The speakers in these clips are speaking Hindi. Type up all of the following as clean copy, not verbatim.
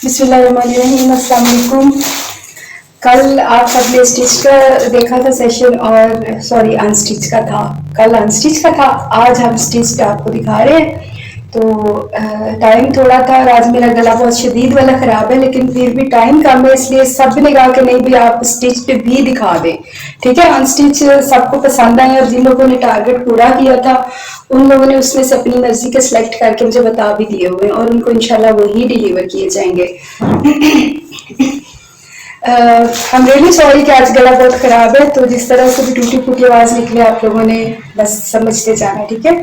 बिस्मिल्लाहिर्रहमानिर्रहीम, अस्सलाम वालेकुम। कल आप सबने स्टिच का देखा था सेशन और सॉरी अनस्टिच का था। कल अनस्टिच का था, आज हम स्टिच आपको दिखा रहे हैं। तो टाइम थोड़ा था और आज मेरा गला बहुत शदीद वाला ख़राब है, लेकिन फिर भी टाइम कम है, इसलिए सब ने कहा कि नहीं भी आप स्टिच भी दिखा दें। ठीक है, अनस्टिच सबको पसंद आए और जिन लोगों ने टारगेट पूरा किया था उन लोगों ने उसमें से अपनी मर्जी के सिलेक्ट करके मुझे बता भी दिए हुए हैं और उनको इंशाल्लाह वही डिलीवर किए जाएंगे। हम रियली सॉरी कि आज गला बहुत खराब है, तो जिस तरह से भी टूटी फूटी आवाज निकले आप लोगों ने बस समझते जाना। ठीक है,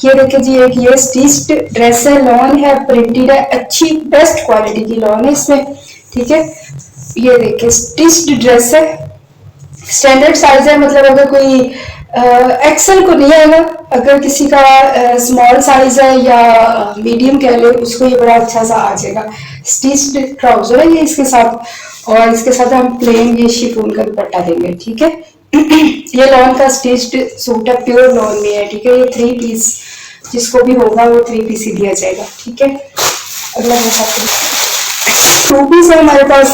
ये देखिए जी, एक ये स्टिच्ड ड्रेस है, लॉन है, प्रिंटेड है, अच्छी बेस्ट क्वालिटी की लॉन है इसमें। ठीक है, ये देखिए स्टिच्ड ड्रेस है, स्टैंडर्ड साइज है, मतलब अगर कोई एक्सेल को नहीं आएगा, अगर किसी का स्मॉल साइज है या मीडियम कह ले उसको ये बड़ा अच्छा सा आ जाएगा। स्टिच्ड ट्राउजर है ये इसके साथ, और इसके साथ हम प्लेन ये शिफॉन का दुपट्टा देंगे। ठीक है, ये लॉन का स्टिच्ड सूट है, प्योर लॉन में है। ठीक है, ये 3 पीस जिसको भी होगा वो 3 पीस ही दिया जाएगा। ठीक है, अगला 2 पीस है हमारे पास।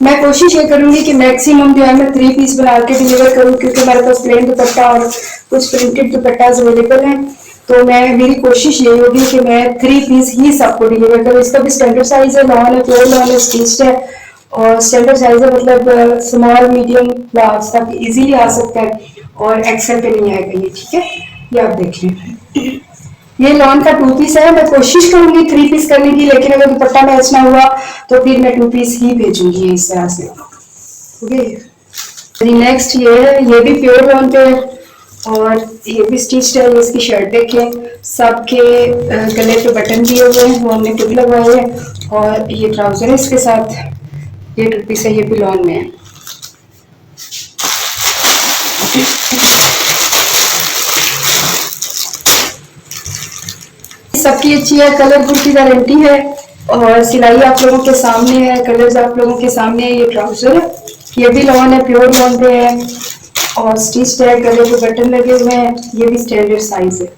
मैं कोशिश ये करूंगी कि मैक्सिमम जो है मैं 3 पीस बना के डिलीवर करूं, क्योंकि हमारे पास प्लेन दुपट्टा और कुछ प्रिंटेड दुपट्टा अवेलेबल हैं। तो मेरी कोशिश ये होगी कि मैं 3 पीस ही सबको डिलीवर करूं। इसका भी स्टैंडर्ड साइज है, लॉन है, प्योर लॉन है, स्टिच्ड है और स्टैंडर्ड साइज है, मतलब स्मॉल मीडियम लार्ज तक इजीली आ सकता है और एक्सेल पे नहीं आएगा ये। ठीक है, ये आप देख लें, ये लॉन का 2 पीस है। मैं कोशिश करूंगी 3 पीस करने की, लेकिन अगर दुपट्टा मैच ना हुआ तो फिर मैं 2 पीस ही भेजूंगी इस तरह से। ओके, नेक्स्ट ये है, ये भी प्योर लॉन पे है और ये भी स्टिच्ड है। ये इसकी शर्ट देखिए, सबके गले पे बटन दिए हुए हैं, वो हमने टिक लगवाए हैं, और ये ट्राउजर है इसके साथ, ये 2 पीस है, ये भी लॉन में है। सबकी अच्छी है, कलरफुल की गारंटी है और सिलाई आप लोगों के सामने है, कलर्स आप लोगों के सामने है। ये ट्राउजर है, ये भी लॉन है, प्योर लॉन पे है और स्टिच्ड है, गले पे बटन लगे हुए हैं। ये भी स्टैंडर्ड साइज है।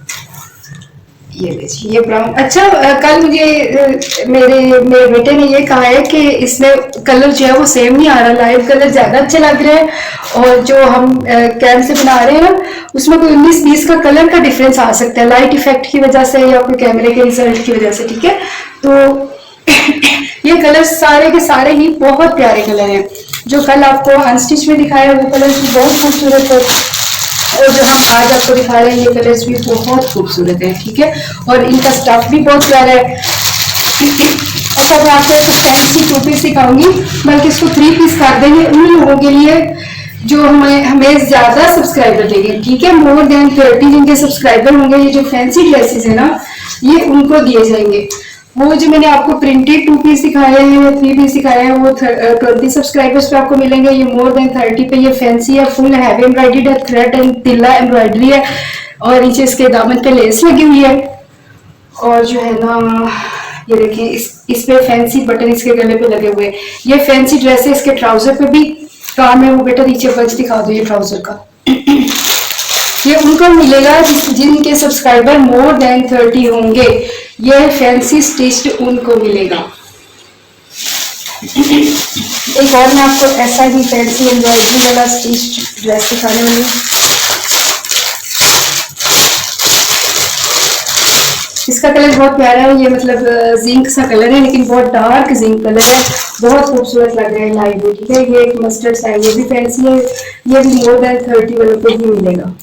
ये देखिए, ये ब्राउन। अच्छा, कल मुझे मेरे बेटे ने ये कहा है कि इसमें कलर जो है वो सेम नहीं आ रहा, लाइट कलर ज्यादा अच्छे लग रहे हैं और जो हम कैन से बना रहे हैं ना उसमें कोई 19-20 का कलर का डिफरेंस आ सकता है, लाइट इफेक्ट की वजह से या कोई कैमरे के रिजल्ट की वजह से। ठीक है, तो ये कलर सारे के सारे ही बहुत प्यारे कलर हैं। जो कल आपको अनस्टिच में दिखाया वो कलर भी बहुत खूबसूरत है और जो हम आज आपको दिखा रहे हैं ये कलर्स भी बहुत खूबसूरत है। ठीक है, और इनका स्टफ भी बहुत प्यारा है। अच्छा, मैं आपको एक फैंसी 2 पीस दिखाऊंगी, बल्कि इसको 3 पीस कर देंगे उन लोगों के लिए जो हमें ज्यादा सब्सक्राइबर देंगे। ठीक है, मोर देन 30 जिनके सब्सक्राइबर होंगे, ये जो फैंसी ड्रेसेस है ना ये उनको दिए जाएंगे। वो जो मैंने आपको प्रिंटेड 2 पीस दिखाए हैं, 3 पीस दिखाए हैं, वो 20 सब्सक्राइबर्स पे आपको मिलेंगे। ये मोर देन 30 पे, ये फैंसी है, फुल हैवी एम्ब्रॉयडर्ड है, थ्रेड एंड तिल्ला एम्ब्रॉयडरी है और नीचे इसके दामन पे लेस लगी हुई है। और जो है ना ये देखिए, इस पे फैंसी बटन इसके गले पे लगे हुए हैं। ये फैंसी ड्रेस है, इसके ट्राउजर पे भी काम है। वो बेटा नीचे बच दिखा दो ये ट्राउजर का। ये उनको मिलेगा जिनके सब्सक्राइबर मोर देन 30 होंगे, ये फैंसी स्टिच्ड उनको मिलेगा। एक और मैं आपको ऐसा ही फैंसी एम्ब्रॉयडरी वाला स्टिच्ड ड्रेस दिखाने वाली हूँ। इसका कलर बहुत प्यारा है, ये मतलब जिंक सा कलर है, लेकिन बहुत डार्क जिंक कलर है, बहुत खूबसूरत लग रहा है लाइव में। ठीक है, ये एक मस्टर्ड सा है, ये भी फैंसी है, ये भी मोर देन 30 वालों को ही मिलेगा।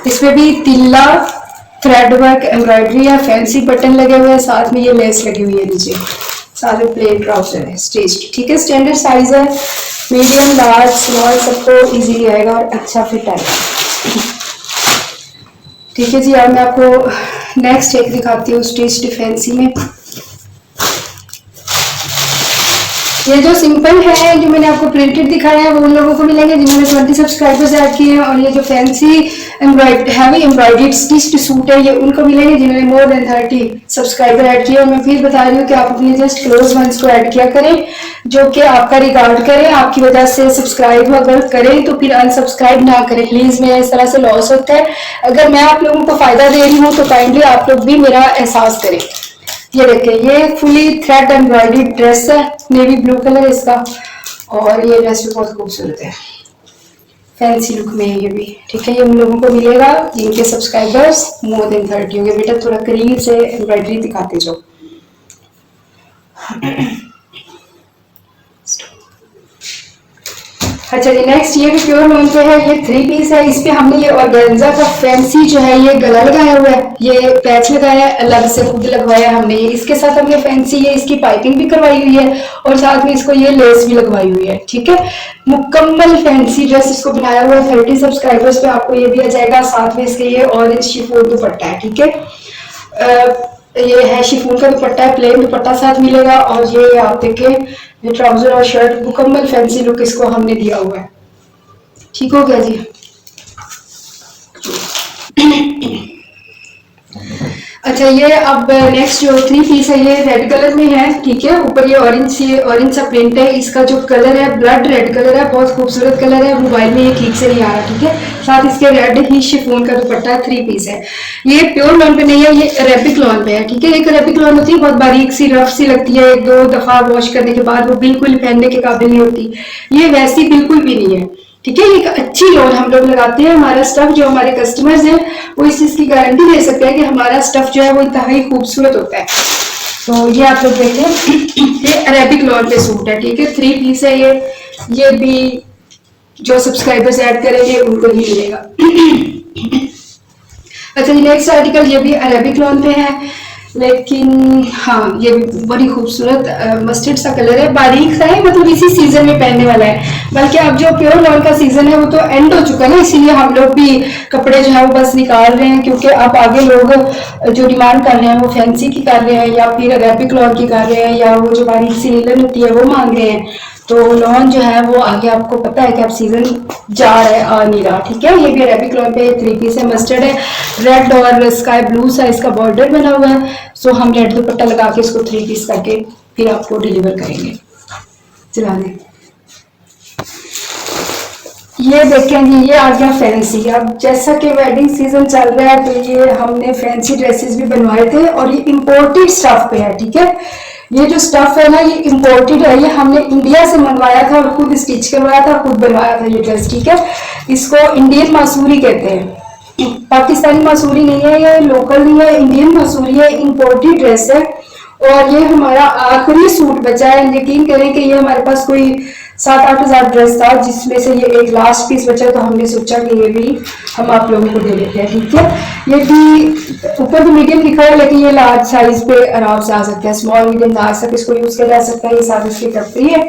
इसमें भी तिल्ला थ्रेड वर्क एम्ब्रॉयडरी है, फैंसी बटन लगे हुए हैं, साथ में ये लेस लगी हुई है नीचे, साथ में प्लेन ट्राउजर है स्टिच्ड। ठीक है, स्टैंडर्ड साइज है, मीडियम लार्ज स्मॉल सबको इजीली आएगा और अच्छा फिट आएगा। ठीक है जी, अब मैं आपको नेक्स्ट एक दिखाती हूँ स्टिच्ड फैंसी में। ये जो सिंपल है, जो मैंने आपको प्रिंटेड दिखाया है, वो उन लोगों को मिलेंगे जिन्होंने 20 सब्सक्राइबर्स ऐड किए हैं, और ये जो fancy heavy embroidered stitched suit है ये उनको मिलेंगे जिन्होंने मोर देन 30 सब्सक्राइबर ऐड किए। और मैं फिर बता रही हूँ कि आप अपने जस्ट क्लोज वंस को ऐड किया करें, जो कि आपका रिगार्ड करें, आपकी वजह से सब्सक्राइब अगर करें तो फिर अनसब्सक्राइब ना करें प्लीज, मेरा इस तरह से लॉस होता है। अगर मैं आप लोगों को फायदा दे रही हूँ तो काइंडली आप लोग भी मेरा एहसास करें। ये देखिए, ये फुली थ्रेड एम्ब्रॉयडरी ड्रेस है, नेवी ब्लू कलर है इसका, और ये ड्रेस भी बहुत खूबसूरत है, फैंसी लुक में है ये भी। ठीक है, ये उन लोगों को मिलेगा जिनके सब्सक्राइबर्स मोर देन 30 होंगे। बेटा थोड़ा करीब से एम्ब्रॉयडरी दिखाते जाओ। अच्छा जी, नेक्स्ट ये भी प्योर लॉन पे है, ये 3 पीस है। इस पे हमने ये ऑर्गेन्जा का फैंसी जो है ये गला लगाया हुआ है, ये पैच लगाया है, अलग से खुद लगवाया है हमने ये। इसके साथ हमने फैंसी ये इसकी पाइपिंग भी करवाई हुई है और साथ में इसको ये लेस भी लगवाई हुई है। ठीक है, मुकम्मल फैंसी ड्रेस इसको बनाया हुआ है। 30 सब्सक्राइबर्स पे आपको ये दिया जाएगा, साथ में इसके ये ऑरेंज शिफॉन दुपट्टा है। ठीक है, ये है शिफॉन का दुपट्टा है, प्लेन दुपट्टा साथ मिलेगा, और ये आप देखें ये ट्राउजर और शर्ट, मुकम्मल फैंसी लुक इसको हमने दिया हुआ है। ठीक हो गया जी। अच्छा, ये अब नेक्स्ट जो 3 पीस है ये रेड कलर में है। ठीक है, ऊपर ये ऑरेंज सा प्रिंट है, इसका जो कलर है ब्लड रेड कलर है, बहुत खूबसूरत कलर है, मोबाइल में ये ठीक से नहीं आ रहा। ठीक है, साथ इसके रेड ही शिफॉन का दुपट्टा 3 पीस है। ये प्योर लॉन पे नहीं है, ये अरेबिक लॉन पे है। ठीक है, एक अरेबिक लॉन होती है बहुत बारीक सी, रफ सी लगती है, 1-2 दफा वॉश करने के बाद वो बिल्कुल पहनने के काबिल नहीं होती। ये वैसी बिल्कुल भी नहीं है। ठीक है, एक अच्छी लॉन हम लोग लगाते हैं। हमारा स्टफ जो हमारे कस्टमर्स हैं वो इस चीज की गारंटी दे सकते हैं कि हमारा स्टफ जो है वो इंतहाई खूबसूरत होता है। तो ये आप लोग देखते हैं, ये अरेबिक लॉन पे सूट है। ठीक है, 3 पीस है ये भी जो सब्सक्राइबर्स ऐड करेंगे उनको ही मिलेगा। अच्छा, ये नेक्स्ट आर्टिकल ये भी अरेबिक लॉन पे है, लेकिन हाँ ये भी बड़ी खूबसूरत मस्टर्ड सा कलर है, बारीक सा है, मतलब इसी सीजन में पहनने वाला है। बल्कि अब जो प्योर लॉन का सीजन है वो तो एंड हो चुका है ना, इसीलिए हम लोग भी कपड़े जो है वो बस निकाल रहे हैं, क्योंकि अब आगे लोग जो डिमांड कर रहे हैं वो फैंसी की कर रहे हैं, या फिर अरेबिक लॉन की कर रहे हैं, या वो जो बारीक सी लीलन होती है वो मांग रहे हैं। तो लॉन जो है वो आगे आपको पता है कि अब सीजन जा रहा है, आ नहीं रहा। ठीक है, ये भी अरेबिक लॉन पे 3 पीस है, मस्टर्ड है, रेड और स्काई ब्लू सा इसका बॉर्डर बना हुआ है। सो हम रेड दुपट्टा लगा के इसको 3 पीस करके फिर आपको डिलीवर करेंगे। चला दें, ये देखें जी, ये आ गया फैंसी। अब जैसा कि वेडिंग सीजन चल रहा है तो ये हमने फैंसी ड्रेसेस भी बनवाए थे, और ये इम्पोर्टेड स्टफ पे है। ठीक है, ये जो स्टफ है ना ये इम्पोर्टेड है, ये हमने इंडिया से मंगवाया था और खुद स्टिच करवाया था, खुद बनवाया था ये ड्रेस। ठीक है, इसको इंडियन मासूरी कहते हैं, पाकिस्तानी मासूरी नहीं है, ये लोकल नहीं है, इंडियन मासूरी है, इम्पोर्टेड ड्रेस है। और ये हमारा आखिरी सूट बचा है। यकीन करें कि ये हमारे पास कोई 7-8 हज़ार ड्रेस था, जिसमें से ये एक लास्ट पीस बचा, तो हमने सोचा कि ये भी हम आप लोगों को दे देते हैं। ठीक है, ये भी ऊपर तो मीडियम लिखा है, लेकिन ये लार्ज साइज पे आराम से आ सकता है, स्मॉल मीडियम लार्ज तक इसको यूज किया जा सकता है। ये साथ इसकी कपड़ी है।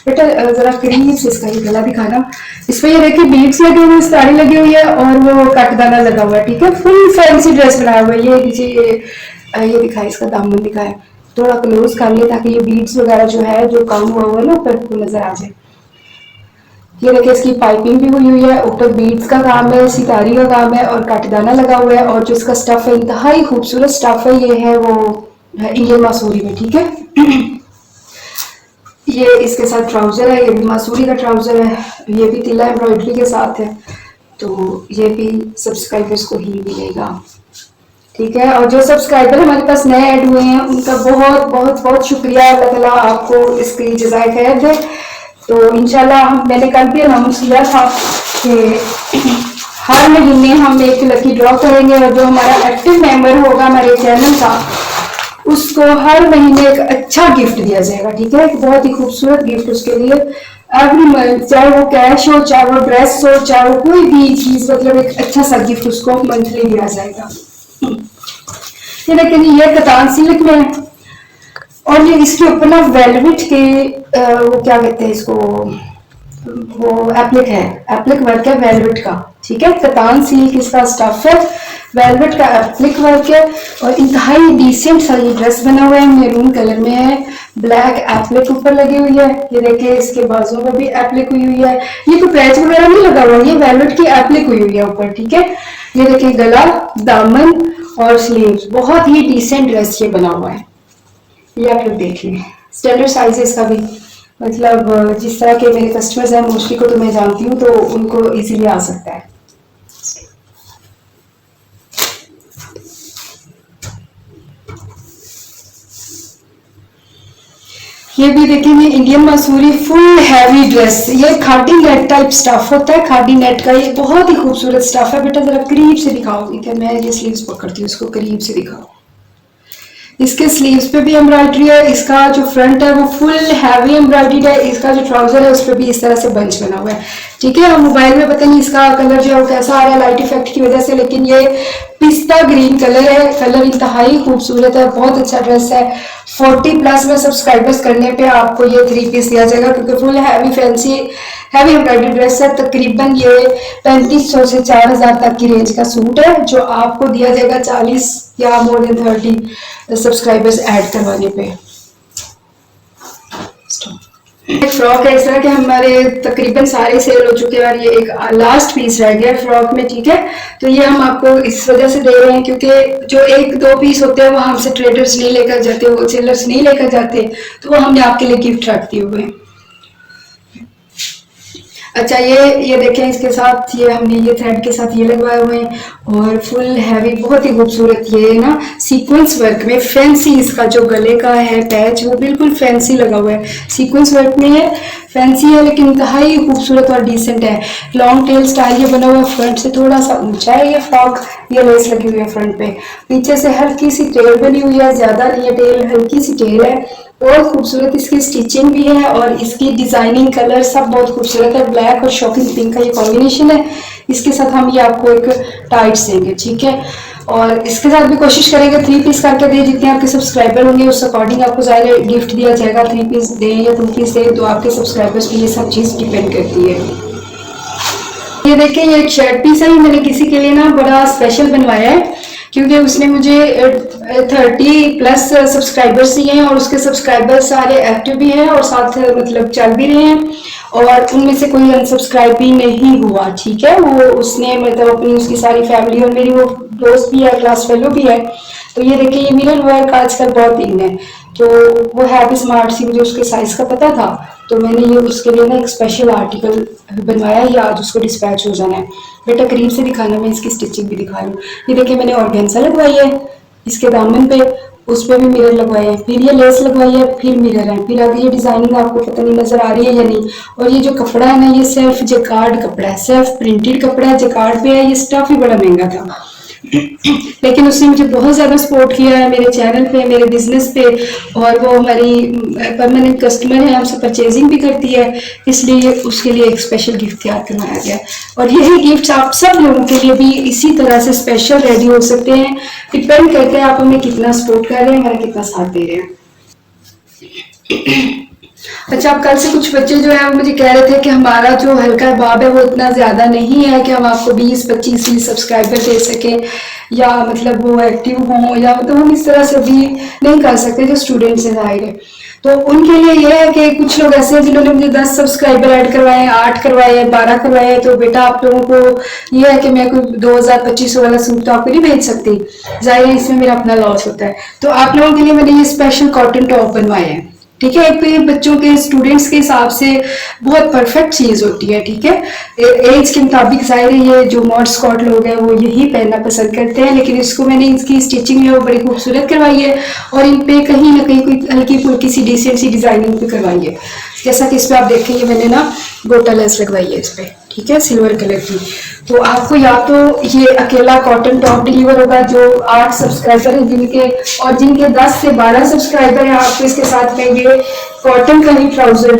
बेटा जरा करीब से इसका ये गला दिखाना, इसमें ये देखिए बीड्स लगे हुए, स्टारी लगी हुई है, और वो कटदाना लगा हुआ है। ठीक है, फुल फैंसी ड्रेस बनाया हुआ है। ये नीचे ये दिखाए, इसका दामन दिखाए, थोड़ा क्लोज कर ले ताकि ये बीड्स वगैरह जो है जो काम हुआ हुआ है ना ऊपर को नजर आ जाए। ये देखिए, इसकी पाइपिंग भी हुई हुई है, ऊपर बीड्स का काम है, सितारी का काम है, और कटदाना लगा हुआ है। और जो इसका स्टफ है इंतहाई खूबसूरत स्टफ है, ये है वो इंडियन मासूरी में। ठीक है, ये इसके साथ ट्राउजर है, ये भी मासूरी का ट्राउजर है, ये भी तिल्ला एम्ब्रॉयडरी के साथ है, तो ये भी सब्सक्राइबर्स को ही मिलेगा। ठीक है, और जो सब्सक्राइबर हमारे पास नए ऐड हुए हैं उनका बहुत बहुत बहुत शुक्रिया, अल्लाह ताला आपको इसकी जज़ाए खैर दे। तो इंशाल्लाह मैंने कल भी अनाउंस किया था कि हर महीने हम एक लकी ड्रॉ करेंगे, और जो हमारा एक्टिव मेंबर होगा हमारे चैनल का उसको हर महीने एक अच्छा गिफ्ट दिया जाएगा। ठीक है, एक बहुत ही खूबसूरत गिफ्ट उसके लिए एवरी मंथ, चाहे वो कैश हो, चाहे वो ड्रेस हो, चाहे वो कोई भी चीज, मतलब एक अच्छा सा गिफ्ट उसको मंथली दिया जाएगा। ये लेकिन ये कतान सिल्क में है, और ये इसके ऊपर ना वेलवेट के वो क्या कहते हैं इसको, वो एप्लिक है, एप्लिक वर्क है वेलवेट का। ठीक है, कतान सिल्क इसका स्टफ है, वेलवेट का एप्लिक वर्क है, और इंतहाई डिसेंट सा ये ड्रेस बना हुआ है, मैरून कलर में है, ब्लैक एप्लिक ऊपर लगी हुई है। ये देखिए, इसके बाजू में भी एप्लिक हुई हुई है, ये तो पैच वगैरह नहीं लगा हुआ, ये वेलवेट की एप्लिक हुई हुई है ऊपर। ठीक है, ये देखिए गला, दामन और स्लीव्स, बहुत ही डिसेंट ड्रेस ये बना हुआ है। ये आप लोग देख लें, स्टैंडर्ड साइज है इसका भी, मतलब जिस तरह के मेरे कस्टमर्स हैं मोस्टली को तो मैं जानती हूँ, तो उनको इजीली आ सकता है। ये भी देखेंगे Indian Mussoorie full heavy dress, ये खादी नेट टाइप स्टफ होता है, खादी नेट का ये बहुत ही खूबसूरत स्टफ है। बेटा जरा करीब से दिखाओ, ठीक है मैं ये स्लीव्स पकड़ती हूँ, इसको करीब से दिखाओ। इसके स्लीव्स पे भी एम्ब्रॉयडरी है, इसका जो फ्रंट है वो फुल हैवी एम्ब्रॉयडरी है, इसका जो ट्राउजर है उस पर भी इस तरह से बंच बना हुआ है, ठीक है। मोबाइल में पता नहीं इसका कलर जो है वो कैसा आ रहा है लाइट इफेक्ट की वजह से, लेकिन ये पिस्ता ग्रीन कलर है, कलर इंतहाई खूबसूरत है, बहुत अच्छा ड्रेस है। 40+ में सब्सक्राइबर्स करने पे आपको ये 3 पीस दिया जाएगा, क्योंकि full heavy fancy heavy embroidery dress है। तकरीबन ये 3500 से 4000 तक की रेंज का सूट है, जो आपको दिया जाएगा 40 या मोर देन 30 सब्सक्राइबर्स ऐड करवाने पे। एक फ्रॉक है इस तरह के, हमारे तकरीबन सारे सेल हो चुके हैं और ये एक लास्ट पीस रह गया फ्रॉक में, ठीक है। तो ये हम आपको इस वजह से दे रहे हैं क्योंकि जो 1-2 पीस होते हैं वो हमसे ट्रेडर्स नहीं लेकर जाते, होलसेलर्स नहीं लेकर जाते, तो वो हमने आपके लिए गिफ्ट रख दिए हुए हैं। अच्छा ये देखें, इसके साथ ये हमने ये थ्रेड के साथ ये लगवाए हुए हैं और फुल हैवी बहुत ही खूबसूरत ये ना सीक्वेंस वर्क में फैंसी, इसका जो गले का है पैच वो बिल्कुल फैंसी लगा हुआ है, सीक्वेंस वर्क में है, फैंसी है लेकिन इंतहाई खूबसूरत और डिसेंट है। लॉन्ग टेल स्टाइल ये बना हुआ है, फ्रंट से थोड़ा सा ऊंचा है ये फ्रॉक, ये लेस लगी हुई है फ्रंट पे, पीछे से हल्की सी टेल बनी हुई है, ज्यादा नहीं है टेल, हल्की सी टेल है, बहुत खूबसूरत इसकी स्टिचिंग भी है और इसकी डिजाइनिंग कलर सब बहुत खूबसूरत है। ब्लैक और शॉकिंग पिंक का ये कॉम्बिनेशन है, इसके साथ हम ये आपको एक टाइट्स देंगे, ठीक है। और इसके साथ भी कोशिश करेंगे 3 पीस करके दें, जितने आपके सब्सक्राइबर होंगे उस अकॉर्डिंग आपको ज़्यादा गिफ्ट दिया जाएगा। 3 पीस दें या 2 पीस दें, तो आपके सब्सक्राइबर्स पे ये सब चीज़ डिपेंड करती है। ये देखिए ये एक शर्ट पीस है, मैंने किसी के लिए ना बड़ा स्पेशल बनवाया है, क्योंकि उसने मुझे 30+ सब्सक्राइबर्स दिए हैं और उसके सब्सक्राइबर सारे एक्टिव भी हैं और साथ मतलब चल भी रहे हैं, और उनमें से कोई अनसब्सक्राइब भी नहीं हुआ, ठीक है। वो उसने मतलब अपनी उसकी सारी फैमिली और मेरी वो दोस्त भी है, क्लास फेलो भी है। तो ये देखिए ये मिरर वर्क आजकल बहुत इन है, तो वो है भी स्मार्ट सी, मुझे उसके साइज का पता था, तो मैंने ये उसके लिए ना एक स्पेशल आर्टिकल बनवाया, ये आज उसको डिस्पैच हो जाना है। बेटा करीब से दिखाना, मैं इसकी स्टिचिंग भी दिखा लूँ। ये देखिए मैंने ऑर्गेन्जा लगवाई है इसके दामन पे, उस पर भी मिरर लगवाए हैं, फिर ये लेस लगवाई है, फिर मिरर है, फिर आगे ये डिजाइनिंग आपको पता नहीं नजर आ रही है या नहीं। और ये जो कपड़ा है ना, ये सेल्फ जेकार्ड कपड़ा है, सेल्फ प्रिंटेड कपड़ा है, जेकार्ड पे है, ये स्टफ ही बड़ा महंगा था लेकिन उसने मुझे बहुत ज़्यादा सपोर्ट किया है मेरे चैनल पे, मेरे बिजनेस पे, और वो हमारी परमानेंट कस्टमर है, हमसे परचेजिंग भी करती है, इसलिए उसके लिए एक स्पेशल गिफ्ट तैयार करवाया गया। और यही गिफ्ट आप सब लोगों के लिए भी इसी तरह से स्पेशल रेडी हो सकते हैं, डिपेंड करते हैं आप हमें कितना सपोर्ट कर रहे हैं, हमारा कितना साथ दे रहे हैं। अच्छा, अब कल से कुछ बच्चे जो है वो मुझे कह रहे थे कि हमारा जो हल्का बाब है वो इतना ज़्यादा नहीं है कि हम आपको 20-25 सब्सक्राइबर दे सकें, या मतलब वो एक्टिव हों, या मतलब हम इस तरह से भी नहीं कर सकते जो स्टूडेंट्स हैं ज़ाहिर है। तो उनके लिए ये है कि कुछ लोग ऐसे हैं जिन्होंने मुझे 10 सब्सक्राइबर ऐड करवाए, 8 करवाए, 12 करवाए, तो बेटा आप लोगों को ये है कि मैं कोई 2000-2500 वाला सूट तो आपको नहीं भेज सकती, ज़ाहिर है इसमें मेरा अपना लॉस होता है। तो आप लोगों के लिए मैंने ये स्पेशल कॉटन टॉप बनवाए हैं, ठीक है। एक तो ये बच्चों के स्टूडेंट्स के हिसाब से बहुत परफेक्ट चीज होती है, ठीक है। एज के मुताबिक ज़ाहिर है ये जो मॉड स्कॉट लोग हैं वो यही पहनना पसंद करते हैं, लेकिन इसको मैंने इसकी स्टिचिंग है वो बड़ी खूबसूरत करवाई है और इन पे कहीं ना कहीं कोई हल्की फुल्की सी डिसेंट सी डिजाइनिंग भी करवाई है। जैसा कि इस पे आप देखेंगे मैंने ना गोटा लेस लगवाई है इस पे, ठीक है, सिल्वर कलर की। तो आपको या तो ये अकेला कॉटन टॉप डिलीवर होगा जो 8 सब्सक्राइबर हैं जिनके, और जिनके 10 से 12 सब्सक्राइबर हैं आपको इसके साथ में ये कॉटन का ही ट्राउजर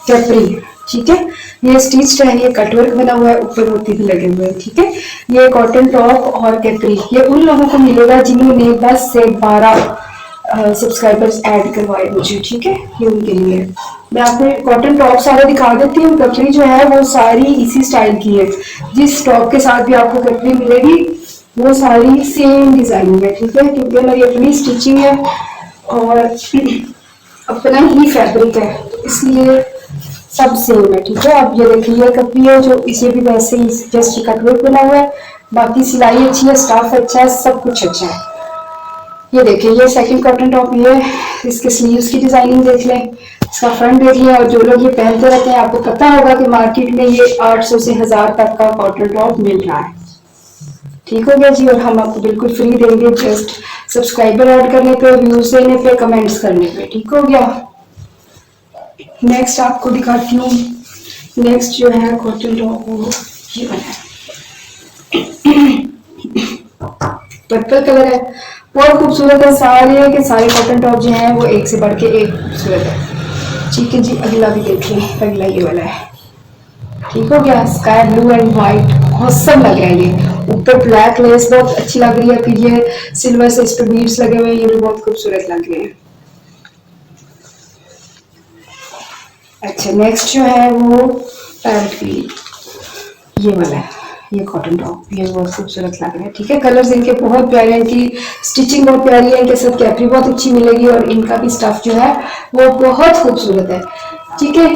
कैपरी, ठीक है। ये स्टिच्ड है, ये कटवर्क बना हुआ है, ऊपर मोती भी लगे हुए हैं, ठीक है। ये कॉटन टॉप और कैपरी ये उन लोगों को मिलेगा जिन्होंने 10 से 12 सब्सक्राइबर्स ऐड करवाए मुझे, ठीक है। ये उनके लिए मैं आपको कॉटन टॉप सारे दिखा देती हूँ। कपड़ी जो है वो सारी इसी स्टाइल की है, जिस टॉप के साथ भी आपको कपड़ी मिलेगी वो सारी सेम डिजाइन है, ठीक है, क्योंकि हमारी अपनी स्टिचिंग है और अपना ही फैब्रिक है, इसलिए सब सेम है, ठीक है। अब ये देखिए ये कपड़ी है जो इसे भी वैसे ही जस्ट कटवर्क बना हुआ है, बाकी सिलाई अच्छी है, स्टाफ अच्छा है, सब कुछ अच्छा है। ये देखिए ये सेकंड कॉटन टॉप, ये इसके स्लीव्स की डिजाइनिंग देख लें, इसका फ्रंट देख लिया। और जो लोग ये पहनते रहते हैं आपको पता होगा कि मार्केट में ये 800 से 1000 तक का कॉटन टॉप मिल रहा है, ठीक हो गया जी। और हम आपको बिल्कुल फ्री देंगे, जस्ट सब्सक्राइबर ऐड करने पे, व्यूज देने पे, कमेंट्स करने पे, ठीक हो गया। नेक्स्ट आपको दिखाती हूँ। नेक्स्ट जो है कॉटन टॉप वो ये वाला है, पर्पल कलर है, बहुत खूबसूरत है। सारे के सारे कॉटन टॉप जो हैं वो एक से बढ़ के एक खूबसूरत है। ठीक है जी, अगला भी देखिए, अगला ये वाला है। ठीक हो गया, sky blue and white, awesome लग रहा है ये। ऊपर ब्लैक लेस बहुत अच्छी लग रही है, फिर ये सिल्वर से इस पे बीड्स लगे हुए हैं, ये भी बहुत खूबसूरत लग रहे हैं। अच्छा, नेक्स्ट जो है वो पैरेट ग्रीन, ये वाला है, ये कॉटन टॉप, ये बहुत खूबसूरत लग रहा है। ठीक है, कलर्स इनके बहुत प्यारे हैं, इनकी स्टिचिंग बहुत प्यारी है, इनके साथ कैपरी बहुत अच्छी मिलेगी और इनका भी स्टफ जो है वो बहुत खूबसूरत है। ठीक है,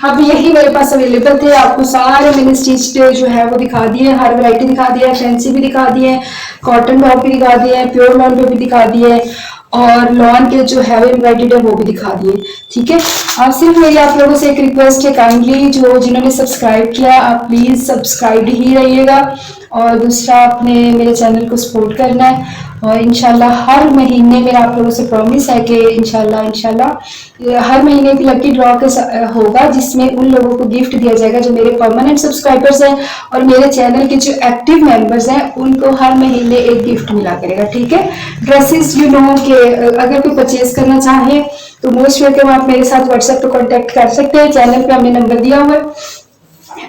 अब यही मेरे पास अवेलेबल थे, आपको सारे मैंने स्टिच्ड जो है वो दिखा दिए, हर वैरायटी दिखा दिया है, फैंसी भी दिखा दिए हैं, कॉटन टॉप भी दिखा दिए हैं, प्योर लॉन पे भी दिखा दिए हैं और लॉन के जो है एम्ब्रॉयडर्ड है वो भी दिखा दिए। ठीक है, अब सिर्फ मेरी आप लोगों से एक रिक्वेस्ट है, काइंडली जो जिन्होंने सब्सक्राइब किया आप प्लीज सब्सक्राइब ही रहिएगा और दूसरा आपने मेरे चैनल को सपोर्ट करना है और इंशाल्लाह हर महीने मेरा आप लोगों से प्रॉमिस है कि इंशाल्लाह हर महीने की लकी ड्रॉ के होगा जिसमें उन लोगों को गिफ्ट दिया जाएगा जो मेरे परमानेंट सब्सक्राइबर्स हैं और मेरे चैनल के जो एक्टिव मेंबर्स हैं उनको हर महीने एक गिफ्ट मिला करेगा। ठीक है, ड्रेसेस यू नो के अगर कोई परचेज करना चाहे तो मोस्ट वेलकम, आप मेरे साथ व्हाट्सएप पे कांटेक्ट कर सकते हैं, चैनल पे हमने नंबर दिया हुआ है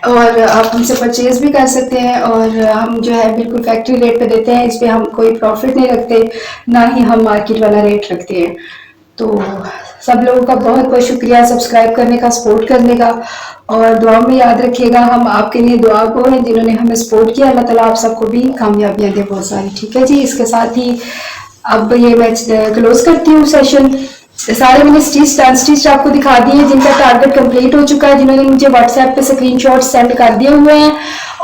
और आप हमसे परचेज भी कर सकते हैं और हम जो है बिल्कुल फैक्ट्री रेट पे देते हैं, इस पे हम कोई प्रॉफिट नहीं रखते, ना ही हम मार्केट वाला रेट रखते हैं। तो सब लोगों का बहुत बहुत शुक्रिया सब्सक्राइब करने का, सपोर्ट करने का और दुआ में याद रखिएगा हम आपके लिए दुआ को हैं जिन्होंने हमें सपोर्ट किया, अल्लाह ताला आप सबको भी कामयाबियां दे बहुत सारी। ठीक है जी, इसके साथ ही अब ये मैं क्लोज करती हूँ सेशन। सारे मैंने स्टिच अनस्टिच आपको दिखा दिए जिनका टारगेट कंप्लीट हो चुका है, जिन्होंने मुझे व्हाट्सएप पे स्क्रीनशॉट सेंड कर दिए हुए हैं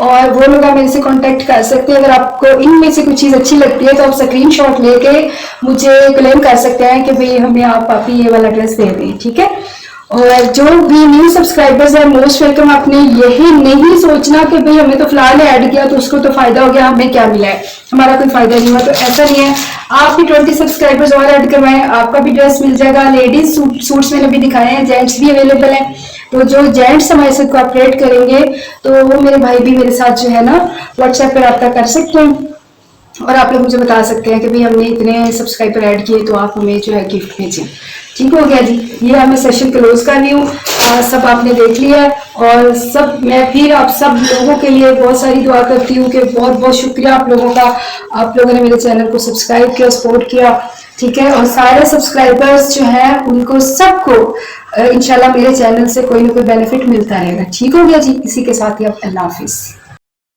और वो लोग आप मेरे से कांटेक्ट कर सकते हैं। अगर आपको इनमें से कुछ चीज़ अच्छी लगती है तो आप स्क्रीनशॉट लेके मुझे क्लेम कर सकते हैं कि भाई हमें आप ये वाला ड्रेस दे दें। ठीक है, और जो भी न्यू सब्सक्राइबर्स हैं मोस्ट वेलकम, आपने यही नहीं सोचना कि भाई हमें तो फिलहाल ऐड किया तो उसको तो फायदा हो गया, हमें क्या मिला है, हमारा कोई फायदा नहीं हुआ, तो ऐसा नहीं है। आप भी 20 सब्सक्राइबर्स और ऐड करवाएं, आपका भी ड्रेस मिल जाएगा। लेडीज सूट्स मैंने भी दिखाए हैं, जेंट्स भी अवेलेबल है, तो जो जेंट्स हमारे साथ कोऑपरेट करेंगे तो वो मेरे भाई भी मेरे साथ जो है ना व्हाट्सएप पर रब्ता कर सकते हैं और आप लोग मुझे बता सकते हैं कि भाई हमने इतने सब्सक्राइबर ऐड किए तो आप हमें जो है गिफ्ट भेजें। ठीक हो गया जी, ये मैं सेशन क्लोज कर रही हूँ, सब आपने देख लिया है और सब मैं फिर आप सब लोगों के लिए बहुत सारी दुआ करती हूँ कि बहुत बहुत शुक्रिया आप लोगों का, आप लोगों ने मेरे चैनल को सब्सक्राइब किया, सपोर्ट किया। ठीक है, और सारे सब्सक्राइबर्स जो है उनको सबको इंशाल्लाह मेरे चैनल से कोई ना कोई बेनिफिट मिलता रहेगा। ठीक हो गया जी, इसी के साथ ही अब अल्लाह हाफिज।